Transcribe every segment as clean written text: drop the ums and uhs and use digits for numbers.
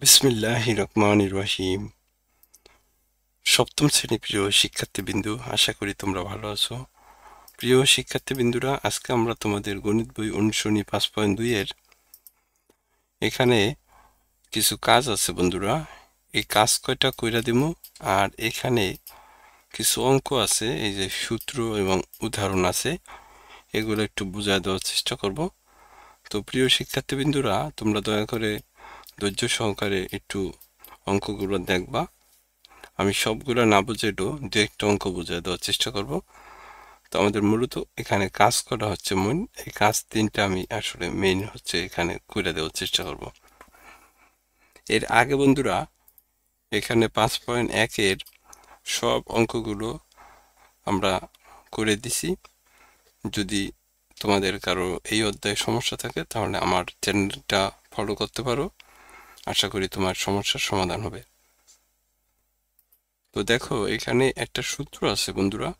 বিসমিল্লাহির রহমানির রহিম। সপ্তম শ্রেণী প্রিয় শিক্ষার্থীবৃন্দু, আশা করি তোমরা ভালো আছো। প্রিয় শিক্ষার্থীবৃন্দুরা, আজকে আমরা তোমাদের গণিত বই অনুসরণী 5.2 এর এখানে কিছু কাজ আছে বন্ধুরা। এই কাজ কয়টা কইরা দিমু, আর এখানে কিছু অঙ্ক আছে, এই যে সূত্র এবং উদাহরণ আছে, এগুলো একটু বুঝায় দেওয়ার চেষ্টা করব। তো প্রিয় শিক্ষার্থীবৃন্দুরা, তোমরা দয়া করে ধৈর্য সহকারে একটু অঙ্কগুলো দেখবা। আমি সবগুলো না বুঝেও দু একটা অঙ্ক বুঝিয়ে দেওয়ার চেষ্টা করব। তো আমাদের মূলত এখানে কাজ করা হচ্ছে মূল, এই কাজ তিনটা আমি আসলে মেইন হচ্ছে এখানে করে দেওয়ার চেষ্টা করব। এর আগে বন্ধুরা, এখানে 5.1 এর সব অঙ্কগুলো আমরা করে দিছি। যদি তোমাদের কারো এই অধ্যায়ে সমস্যা থাকে তাহলে আমার চ্যানেলটা ফলো করতে পারো, আশা করি তোমার সমস্যার সমাধান হবে। তো দেখো, এখানে একটা সূত্র আছে বন্ধুরা।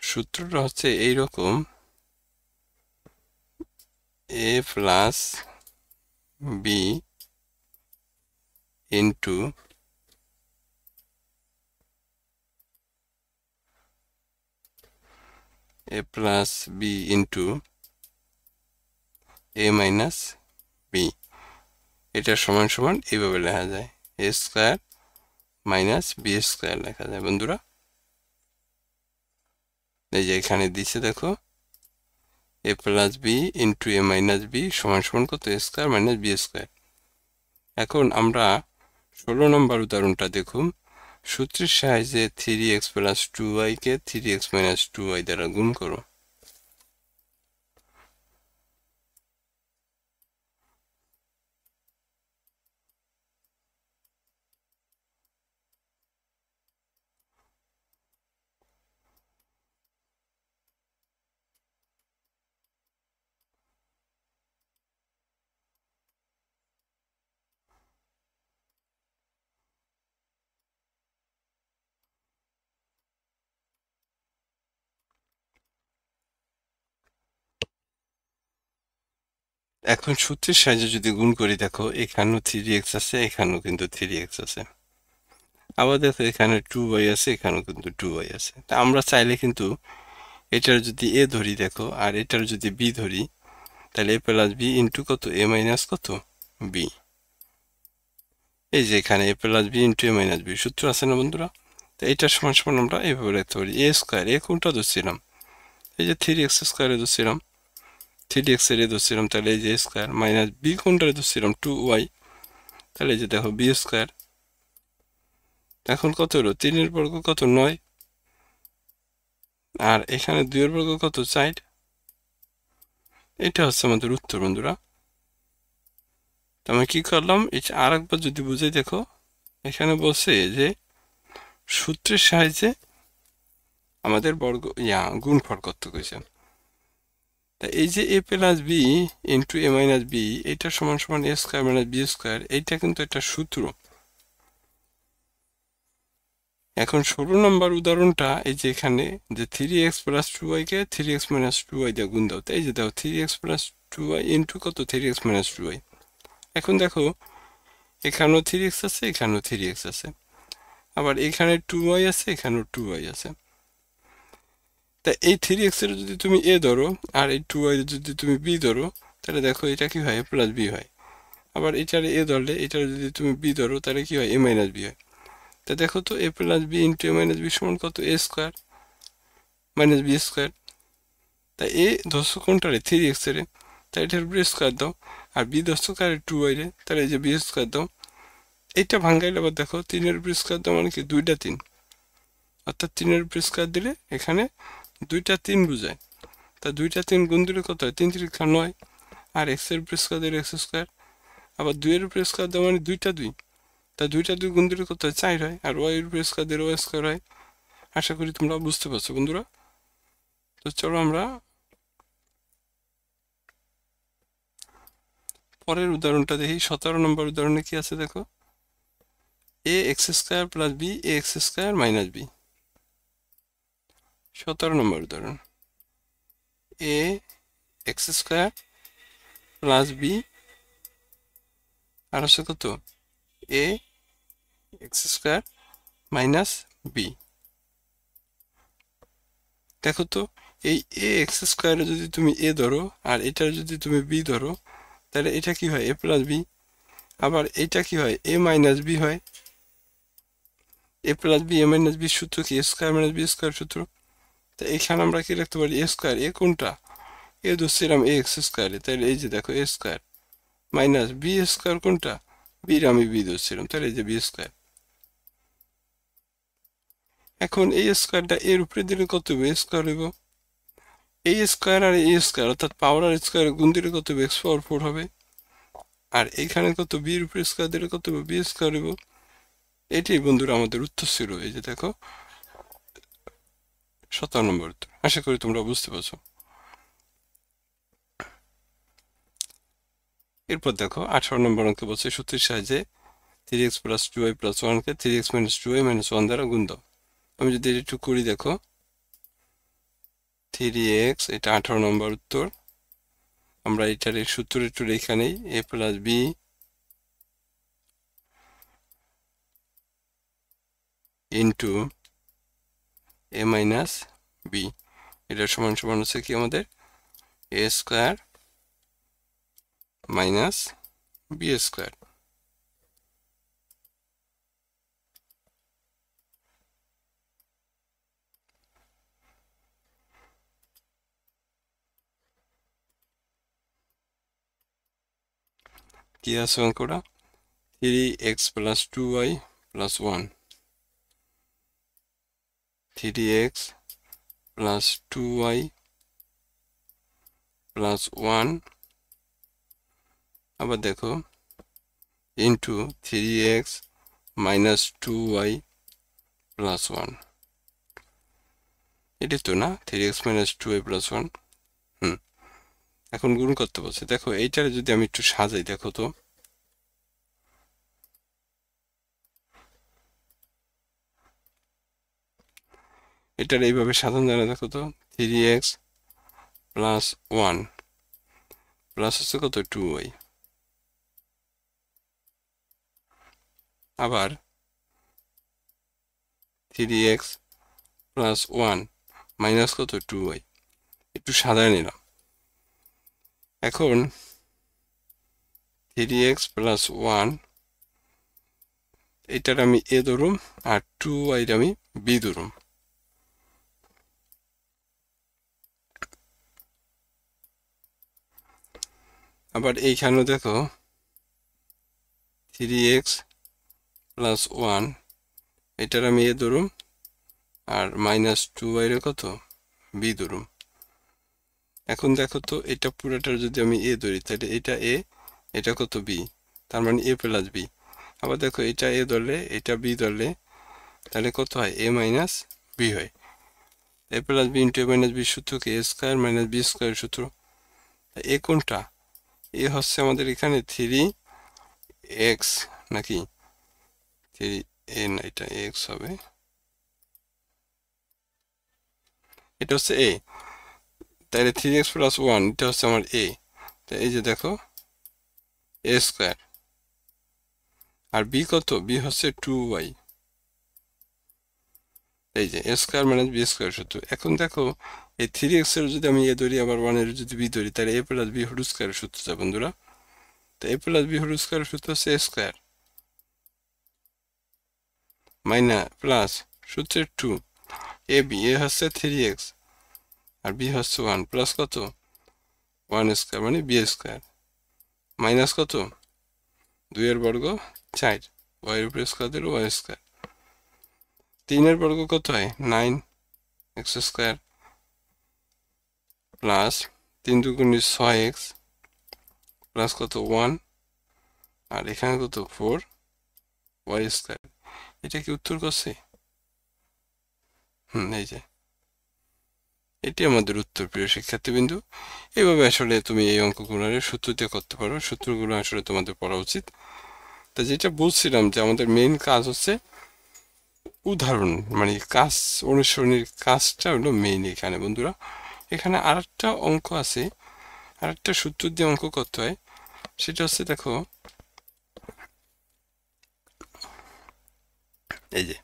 সূত্রটা হচ্ছে এইরকম: a plus B into a plus B into a minus B, এটা সমান সমান এইভাবে লেখা যায়, a square minus B square লেখা যায় বন্ধুরা। এই যে এখানে দিছে দেখো, a plus B into a minus B সমান সমান কত, a square minus B square. এখন আমরা 16 নম্বর উদাহরণটা দেখুন। সূত্রের সাহায্যে 3x প্লাস 2y কে 3x মাইনাস 2y দ্বারা গুণ করো। এখন সূত্রের সাহায্যে যদি গুণ করি, দেখো এখানেও 3x আছে, এখানেও কিন্তু 3x আছে। আবার দেখো এখানে 2y আছে, এখানেও কিন্তু 2y আছে। তা আমরা চাইলে কিন্তু এটার যদি a ধরি দেখো, আর এটার যদি b ধরি, তাহলে a প্লাস বি ইন্টু কত, a মাইনাস কত, b। এই যে এখানে a plus B into a minus B সূত্র আছে না বন্ধুরা। তো এটার সমান সমান আমরা এইভাবে রাখতে পারি, a স্কোয়ার, a কোনটা ধরছিলাম, এই যে 3x স্কোয়ারে ধরছিলাম, 3x এর এ ধরছিলাম, তাহলে এই যে স্কোয়ার মাইনাস বি কোনটা ধরছিলাম 2y, তাহলে এই যে দেখো বি স্কোয়ার। এখন কত হলো, 3 এর বর্গ কত 9, আর এখানে 2 এর বর্গ কত 4। এটা হচ্ছে আমাদের উত্তর বন্ধুরা। তো আমি কি করলাম, এটা আর একবার যদি বুঝে দেখো, এখানে বলছে যে সূত্রের সাহায্যে আমাদের গুণফল করতে কইছে। তা এই যে a plus B into a minus B, এটা সমান সমান a square minus B square, এইটা কিন্তু একটা সূত্র। এখন 16 নম্বর উদাহরণটা, এই যে এখানে যে 3x প্লাস 2y কে 3x মাইনাস 2y দিয়ে গুণ দাও, এই যে দাও 3x প্লাস 2y ইন্টু কত 3x মাইনাস 2y। এখন দেখো এখানেও 3x আছে, এখানেও 3x আছে, আবার এখানে 2y আছে, এখানেও 2y আছে। তা এই 3x এর যদি তুমি a ধরো, আর এই 2y যদি তুমি b ধরো, তাহলে দেখো এটা কি হয়, a প্লাস b হয়। আবার এটার a ধরলে, এটার যদি তুমি b ধরো, তাহলে কি হয়, a মাইনাস b হয়। তা দেখো তো, a plus B into a minus B সমান কত, a square minus B square. তা এ ধরছো কোনটারে, 3x এর, তাই এটার উপরে স্কোয়ার দাও, আর বি ধরছো কারে 2y রে, তাহলে এই যে বি স্কোয়ার দাও। এইটা ভাঙ্গাইলে আবার দেখো 3-এর উপরে স্কোয়ার দাও মানে কি 2টা 3, অর্থাৎ 3-এর উপরে স্কোয়ার দিলে এখানে 2টা 3 বোঝায়। তা 2টা 3 গুণ দিলে কত হয়, 3 3 9, আর এক্স এর উপরে স্কোয়ার দিলে এক্স স্কোয়ার, আবার 2-এর উপরে স্কোয়ার দেওয়া মানে 2টা 2, তা 2টা 2 গুণ দিলে কত হয়, 4 হয়, আর ওয়াই এর উপরে স্কোয়ার দিলে ওয়াই স্কোয়ার হয়। আশা করি তোমরা বুঝতে পারছো বন্ধুরা। তো চলো আমরা পরের উদাহরণটা দেখি। 17 নম্বর উদাহরণে কি আছে দেখো, এ x square plus B A x square minus B. 17 নম্বর উদাহরণ, এ এক্স স্কোয়ার প্লাস বি আর হচ্ছে কত এ এক্স স্কোয়ার মাইনাস বি। দেখো তো এই এ এক্স স্কোয়ারে যদি তুমি এ ধরো আর এটার যদি তুমি বি ধরো, তাহলে এটা কি হয় এ প্লাস বি। আবার এটা কি হয় এ মাইনাস বি হয়। এ plus B A minus B সূত্র কি এ স্কোয়ার মাইনাস বি স্কোয়ার সূত্র। তো এখানে আমরা কি লিখতে পারি এ স্কোয়ার, এ কোনটা এ ধরছিলাম এ এক্স স্কোয়ারে, তাহলে এই যে দেখো এ স্কোয়ার মাইনাস বি স্কোয়ার কোনটা বির আমি বি ধরছিলাম, তাহলে এই যে বি স্কোয়ার। এখন এই স্কোয়ারটা এর উপরে দিলে কত হবে এ স্কোয়ার হইব, এই স্কোয়ার আর এই স্কোয়ার অর্থাৎ পাওয়ার আর স্কোয়ার গুণ দিলে কত হবে এক্স পাওয়ার 4 হবে। আর এইখানে কত বির উপরে স্কোয়ার দিলে কত হবে বি স্কোয়ার হইব। এটাই বন্ধুরা আমাদের উত্তর ছিল। এই যে দেখো 17 নম্বর উত্তর। আশা করি তোমরা বুঝতে পারছো। এরপর দেখো 18 নম্বর অঙ্কে বলছে সূত্রের সাহায্যে 3x প্লাস 2y প্লাস 1 কে 3x মাইনাস 2y মাইনাস 1 দ্বারা গুণ দাও। আমি যদি এটা একটু করি দেখো 3x, এটা 18 নম্বর উত্তর। আমরা এটার এই সূত্র একটু রেখা নেই, a plus B into A minus B, এটা সমান সমান হচ্ছে কি আমাদের A square minus B square. কি আছে অঙ্কটা 3x plus 2y plus 1, 3x plus 2y plus 1, আবার দেখো into 3x minus 2y plus 1। এটি তো না 3x মাইনাস 2y প্লাস 1। এখন গুণ করতে বলছে। দেখো এইটার যদি আমি একটু সাজাই দেখো তো, এটার এইভাবে সাজানো যায় না। দেখো তো 3x প্লাস 1 প্লাস হচ্ছে কত 2y, আবার 3x প্লাস 1 মাইনাস কত 2y, একটু সাজায় নিলাম। এখন 3x প্লাস 1 এটার আমি এ ধরুম আর 2y আমি বি ধরুম। আবার এইখানেও দেখো 3x প্লাস 1 এটার আমি এ ধরুম আর মাইনাস 2y এর কত বি ধরুম। এখন দেখো তো এটা পুরোটার যদি আমি এ ধরি তাহলে এটা এ, এটা কত বি, তার মানে এ প্লাস বি। আবার দেখো এটা এ ধরলে এটা বি ধরলে তাহলে কত হয় এ মাইনাস বি হয়। এ plus B into A minus B সূত্র কি এ স্কোয়ার মাইনাস বি স্কোয়ার সূত্র। এ কোনটা এ হচ্ছে আমাদের এখানে 3x নাকি 3 এ না, এটা এক্স হবে, এটা হচ্ছে এ, তাহলে 3x প্লাস 1 এটা হচ্ছে আমার এ। তাই এই যে দেখো এ স্কোয়ার আর বি কত বি হচ্ছে 2y, এই যে এ স্কোয়ার মাইনাস বি স্কোয়ার সূত্র। এখন দেখো এই 3x এর যদি আমি এ ধরি আবার 1 এর যদি বি ধরি তাহলে এ প্লাস বি হোল স্কোয়ার সূত্র যা বন্ধুরা। তো এ প্লাস বি হোল স্কোয়ার সূত্র হচ্ছে এ স্কোয়ার মাইনাস প্লাস সূত্রের 2 এ বি, এ হচ্ছে 3x আর বি হচ্ছে 1 প্লাস কত 1 স্কোয়ার মানে বি স্কোয়ার মাইনাস কত 2 এর বর্গ 4 y এর উপরে স্কোয়ার দিল y স্কোয়ার, 3 এর বর্গ কত হয় 9x স্কোয়ার প্লাস 3 দুগুণে 6x প্লাস কত 1 আর এখানে কত 4y স্কোয়ার। এটা কি উত্তর করছে? এই যে এটি আমাদের উত্তর প্রিয় শিক্ষার্থীবৃন্দু। এইভাবে আসলে তুমি এই অঙ্কগুলোর সূত্র দিয়ে করতে পারো, সূত্রগুলো আসলে তোমাদের পড়া উচিত। তা যেটা বলছিলাম যে আমাদের মেইন কাজ হচ্ছে উদাহরণ, মানে কাজ অনুসরণের কাজটা হলো মেইন এখানে বন্ধুরা। এখানে আরেকটা অঙ্ক আছে, আরেকটা সূত্র দিয়ে অঙ্ক করতে হয়, সেটা হচ্ছে দেখো এই যে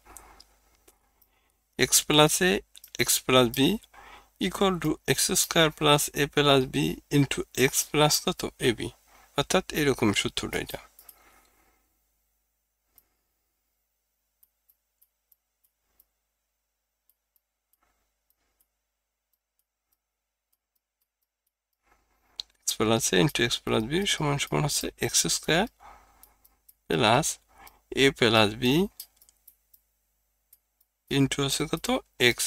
X plus A X plus B equal to X square plus A plus B into x plus কত এ বি, অর্থাৎ এরকম সূত্রটা এটা। এক্স প্লাস এ ইন্টু এক্স প্লাস বি সমান সমান হচ্ছে x square plus A plus B into হচ্ছে কত এক্স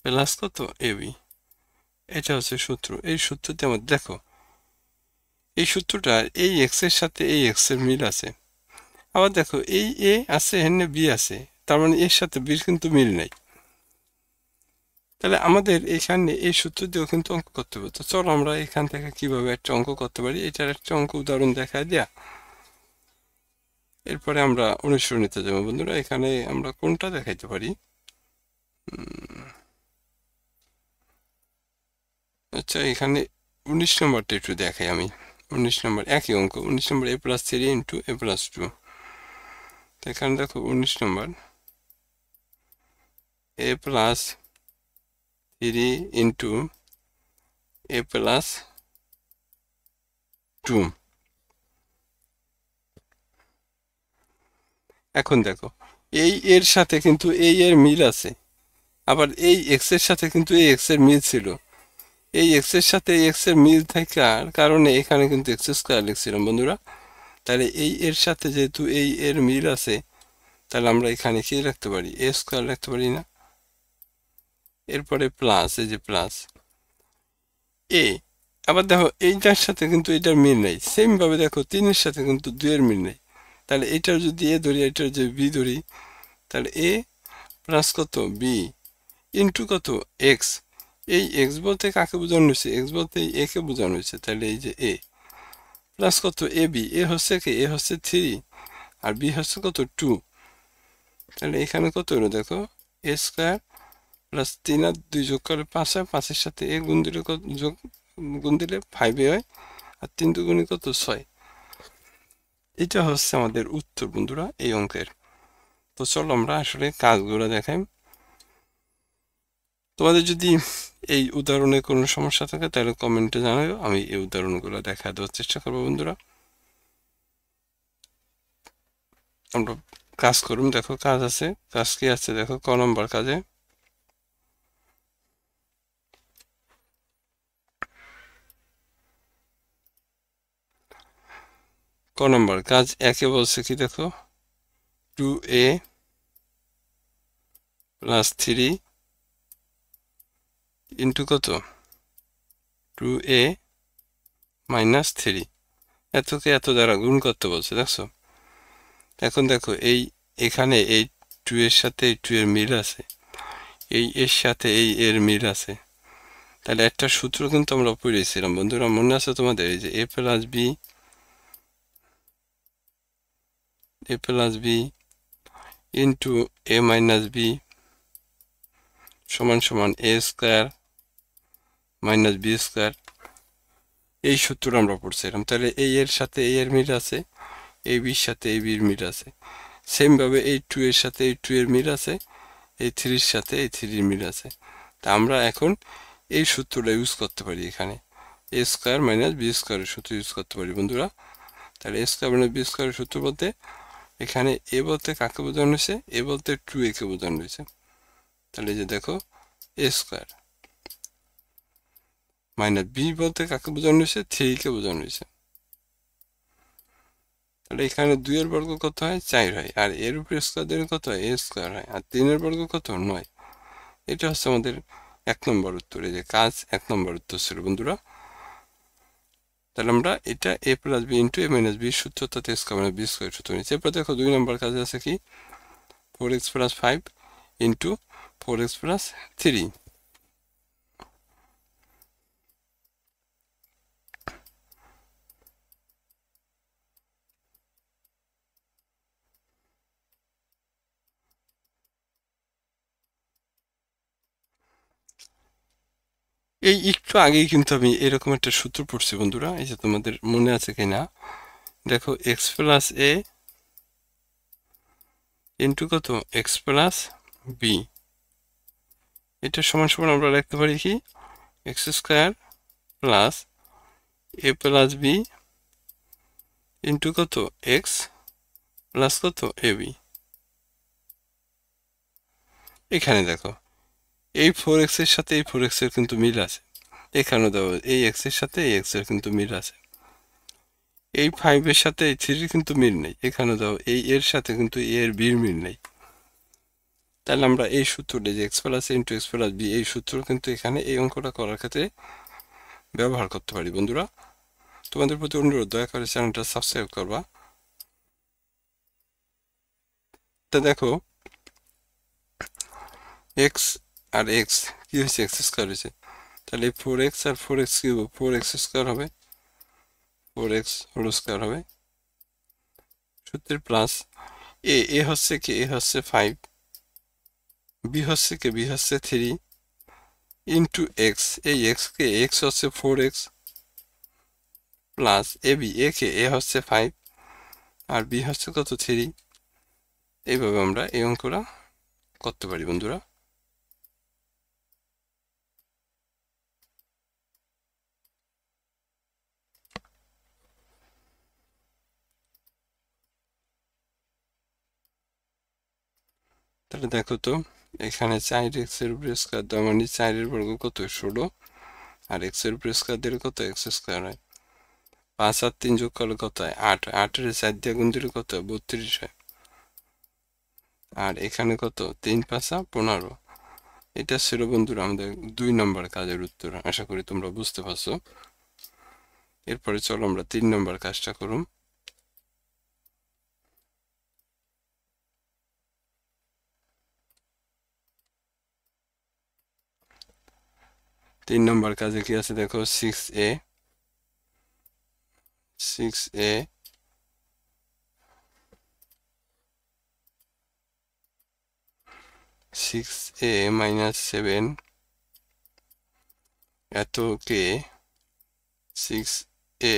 প্লাস কত এ বি। এটা হচ্ছে সূত্র। এই সূত্রতে আমাদের দেখো এই সূত্রটা এই এক্স এর সাথে এই এক্স এর মিল আছে, আবার দেখো এই এ আছে এখানে বি আছে, তার মানে এর সাথে বির কিন্তু মিল নাই। তাহলে আমাদের এখানে এই সূত্র দিয়েও কিন্তু অঙ্ক করতে হবে। তো চলো আমরা এখান থেকে কিভাবে একটা অঙ্ক করতে পারি এটার একটা অঙ্ক উদাহরণ দেখা দেয়া, এরপরে আমরা অনুসরণীতে যাবো। বন্ধুরা এখানে আমরা কোনটা দেখাইতে পারি, আচ্ছা এখানে 19 নম্বরটা একটু দেখাই আমি। 19 নম্বর একই অঙ্ক, 19 নম্বর এ প্লাস 3 ইন্টু এ প্লাস 2। তো এখানে দেখো 19 নম্বর এ প্লাস 3 ইন্টু এ প্লাস 2। এখন দেখো এই এর সাথে কিন্তু এই এর মিল আছে, আবার এই এক্স এর সাথে কিন্তু এই এক্স এর মিল ছিল। এই এক্স এর সাথে এই এক্স এর মিল থাকার কারণে এখানে কিন্তু এক্স স্কোয়ার লিখছিলাম বন্ধুরা। তাহলে এই এর সাথে যেহেতু এই এর মিল আছে, তাহলে আমরা এখানে কি রাখতে পারি এ স্কোয়ার রাখতে পারি না। এরপরে প্লাস, এই যে প্লাস এ, আবার দেখো এইটার সাথে কিন্তু এটার মিল নেই। সেম ভাবে দেখো 3 এর সাথে কিন্তু 2 এর মিল নেই। তাহলে এটার যদি এ ধরি এটার যদি বি ধরি, তাহলে এ প্লাস কত বি ইন্টু কত এক্স। এই এক্স বলতে কাকে বোঝানো হয়েছে, এক্স বলতে এ কে বোঝানো হয়েছে। তাহলে এই যে এ প্লাস কত এ বি, এ হচ্ছে কি এ হচ্ছে 3 আর বি হচ্ছে কত 2। তাহলে এখানে কত হলো দেখো এ স্কোয়ার প্লাস 3 আর 2 যোগ করে 5 হয়, 5-এর সাথে এ গুণ দিলে গুণ দিলে 5 হয়, আর 3 দুগুণে কত 6। এটা হচ্ছে আমাদের উত্তর বন্ধুরা এই অঙ্কের। তো চলো আমরা আসলে কাজগুলো দেখাই। তোমাদের যদি এই উদাহরণে কোনো সমস্যা থাকে তাহলে কমেন্টে জানাও, আমি এই উদাহরণগুলো দেখা দেওয়ার চেষ্টা করবো বন্ধুরা। আমরা কাজ করুন, দেখো কাজ আছে, কাজ কি আছে দেখো ক নম্বর কাজে। ক নম্বর কাজ একে বলছে কি দেখো 2a প্লাস 3 ইন্টু কত 2a মাইনাস 3, এতকে এত দ্বারা গুণ করতে বলছে দেখছো। এখন দেখো এই এখানে এই 2 এর সাথে এই 2 এর মিল আছে, এই এর সাথে এই এর মিল আছে। তাহলে একটা সূত্র কিন্তু আমরা পড়েছিলাম বন্ধুরা, মনে আছে তোমাদের, এই যে এ plus B into A minus B সমান সমান এ স্কোয়ার মাইনাস বি স্কোয়ার। এই সূত্র আমরা পড়ছিলাম। তাহলে এই এর সাথে এই এর মিল আছে, এই বির সাথে এই বির মিল আছে। সেম ভাবে এই 2 এর সাথে এই 2 এর মিল আছে, এই 3 এর সাথে এই 3 এর মিল আছে। তা আমরা এখন এই সূত্রটা ইউজ করতে পারি এখানে, এ স্কোয়ার মাইনাস বি স্কোয়ারের সূত্র ইউজ করতে পারি বন্ধুরা। তাহলে এ স্কোয়ার মাইনাস বি স্কোয়ারের সূত্র বলতে এখানে এ বলতে কাকে বোঝানো হয়েছে, এ বলতে 2a কে বোঝানো হয়েছে। তাহলে এই যে দেখো এ স্কোয়ার মাইনাস বি বলতে কাকে বোঝানো হয়েছে 3 কে বোঝানো হয়েছে। তাহলে এখানে 2 এর বর্গ কত হয় 4 হয়, আর এর উপরে স্কোয়ার দিলে কত হয় এ স্কোয়ার হয়, আর 3 এর বর্গ কত 9। এটা হচ্ছে আমাদের 1 নম্বর উত্তর। এই যে কাজ 1 নম্বর উত্তর ছিল বন্ধুরা। তাহলে আমরা এটা এ plus B into A minus B সূত্র অর্থাৎ এ স্কোয়ার মাইনাস বি স্কোয়ার সূত্র নিচ্ছি। এরপর দেখো 2 নম্বর কাজে আছে কি 4x plus 5 into 4x plus 3। এই একটু আগেই কিন্তু আমি এরকম একটা সূত্র পড়ছি বন্ধুরা, এই যে তোমাদের মনে আছে কিনা দেখো এক্স প্লাস এ ইন্টু কত এক্স প্লাস বি, এটা সমান সমান আমরা লিখতে পারি কি x square plus A plus B into কত এক্স প্লাস কত এ বি। এখানে দেখো এই 4x এর সাথে এই 4x এর কিন্তু মিল আছে, এখানেও দেখো এই x এর সাথে এই x এর কিন্তু মিল আছে, এই 5 এর সাথে এই 3 কিন্তু মিল নেই, এখানেও দেখো এই এর সাথে কিন্তু a এর b এর মিল নেই। তাহলে আমরা এই সূত্রটা যে X plus into x plus B, এই সূত্র কিন্তু এখানে এই অঙ্কটা করার ক্ষেত্রে ব্যবহার করতে পারি। বন্ধুরা তোমাদের প্রতি অনুরোধ, দয়া করে চ্যানেলটা সাবস্ক্রাইব করবা। তা দেখো এক্স আর এক্স কি হয়েছে, এক্স স্কোয়ার হয়েছে, তাহলে 4x আর 4x কি হবে, 4x স্কোয়ার হবে, 4x হোল স্কোয়ার হবে, সূত্রের প্লাস এ হচ্ছে কি, এ হচ্ছে 5, বি হচ্ছে কি, বি হচ্ছে 3 ইন্টু এক্স, এই এক্স কে, এক্স হচ্ছে 4x প্লাস এ বি, এ কে, এ হচ্ছে 5 আর বি হচ্ছে কত 3। এইভাবে আমরা এই অঙ্কটা করতে পারি বন্ধুরা। তাহলে দেখো তো এখানে 4x এর উপরে স্কোয়ার দেওয়া মানে 4 এর বর্গ কত 16, আর x এর উপরে স্কোয়ার দিলে কত এক্স স্কোয়ার হয়, 5 আর 3 যোগ করলে কত হয় 8, 8 এর 4 দিয়ে গুণ দিলে কত হয় 32 হয়, আর এখানে কত 3 5 15। এটা ছিল বন্ধুরা আমাদের 2 নম্বর কাজের উত্তর। আশা করি তোমরা বুঝতে পারছো। এরপরে চলো আমরা 3 নম্বর কাজটা করুম। 3 নম্বর কাজে কি আছে দেখো, 6a 6a মাইনাস 7 এত কে 6a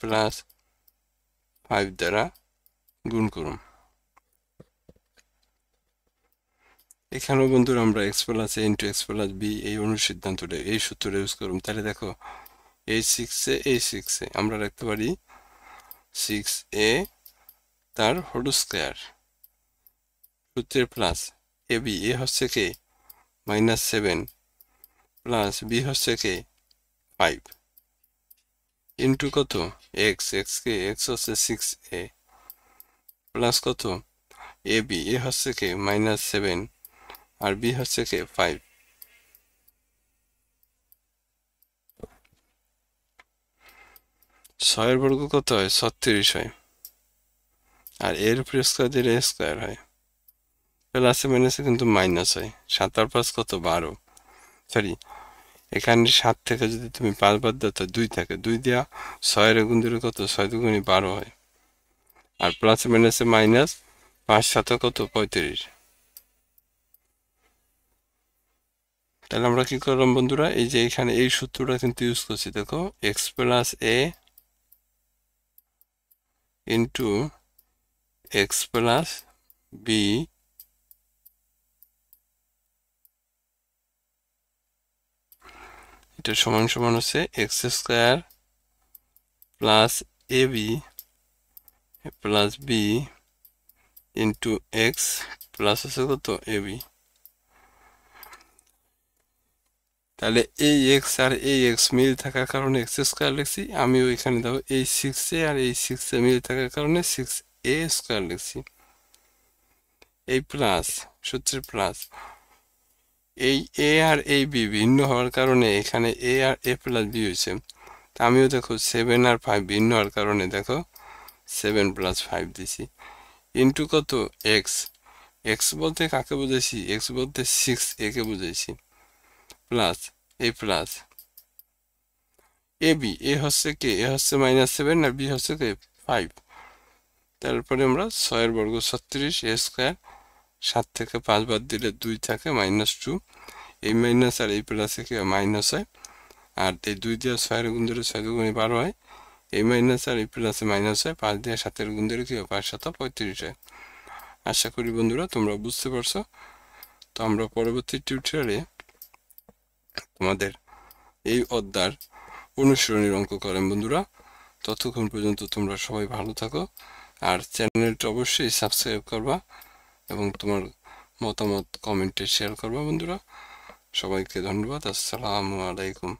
প্লাস 5 দ্বারা গুণ করুন। এখানেও বন্ধুরা আমরা এক্স প্লাস এ ইন্টু এক্স প্লাস বি এই অনুসিদ্ধান্তটা, এই সূত্রটা ইউজ করুন। তাহলে দেখো এই 6a আমরা রাখতে পারি 6a তার হোল স্কোয়ার, সূত্রের প্লাস এ বি, এ হচ্ছে কে মাইনাস 7 প্লাস বি হচ্ছে কে 5 ইন্টু কত এক্স, এক্স কে, এক্স হচ্ছে 6a প্লাস কত এ বি, এ হচ্ছে কে মাইনাস 7 আর বি হচ্ছে কে 5। 6 এর বর্গ কত হয় 36 হয়, আর এর উপরে স্কোয়ার দিলে স্কোয়ার হয়, প্লাসে মাইনাসে কিন্তু মাইনাস হয়, 7 আর 5 কত 12, সরি এখানে 7 থেকে যদি তুমি 5 বাদ দাও তো 2 থাকে, 2 দিয়া 6 এর গুণ দিলে কত 6 দুগুণে 12 হয়, আর প্লাসে মাইনাসে মাইনাস, 5 7 কত 35। তাহলে আমরা কি করলাম বন্ধুরা, এই যে এখানে এই সূত্রটা কিন্তু ইউজ করছি। দেখো এক্স প্লাস এ ইন্টু এক্স প্লাস বি এটা সমান সমান হচ্ছে x square plus a b plus B into x plus হচ্ছে কত এ বি। তাহলে এই এক্স আর এই এক্স মিল থাকার কারণে এক্স স্কোয়ার লিখছি, আমি ওইখানে দেখো এই 6a আর এই 6a মিল থাকার কারণে 6a স্কোয়ার লিখছি, এই প্লাস সূত্রের প্লাস এই এ আর এই বি ভিন্ন হওয়ার কারণে এখানে এ আর এ প্লাস বি হয়েছে। তা আমিও দেখো 7 আর 5 ভিন্ন হওয়ার কারণে দেখো 7 প্লাস 5 দিছি ইন্টু কত এক্স, এক্স বলতে কাকে বুঝাইছি, এক্স বলতে 6a কে বুঝাইছি, প্লাস এই প্লাস এ বি, এ হচ্ছে কে, এ হচ্ছে মাইনাস 7 আর বি হচ্ছে কে 5। তারপরে আমরা 6 এর বর্গ 36 এ স্কোয়ার, 7 থেকে 5 বাদ দিলে 2 থাকে -2, এই মাইনাস আর এই প্লাসে কি মাইনাস হয়, আর এই 2 দিয়ে 6 গুণ দিলে 6 দুগুণে 12 হয়, এই মাইনাস আর এই প্লাসে মাইনাস হয়, 5 দিয়ে 7 গুণ দিলে কি হয়, 5 7 35 হয়। আশা করি বন্ধুরা তোমরা বুঝতে পারছো। তো আমরা পরবর্তী টিউটোরিয়ালে তোমাদের এই অধ্যায়ের অনুশীলনীর অঙ্ক করেন বন্ধুরা। ততক্ষণ পর্যন্ত তোমরা সবাই ভালো থাকো, আর চ্যানেলটা অবশ্যই সাবস্ক্রাইব করবা এবং তোমার মতামত কমেন্টে শেয়ার করবা বন্ধুরা। সবাইকে ধন্যবাদ। আসসালামু আলাইকুম।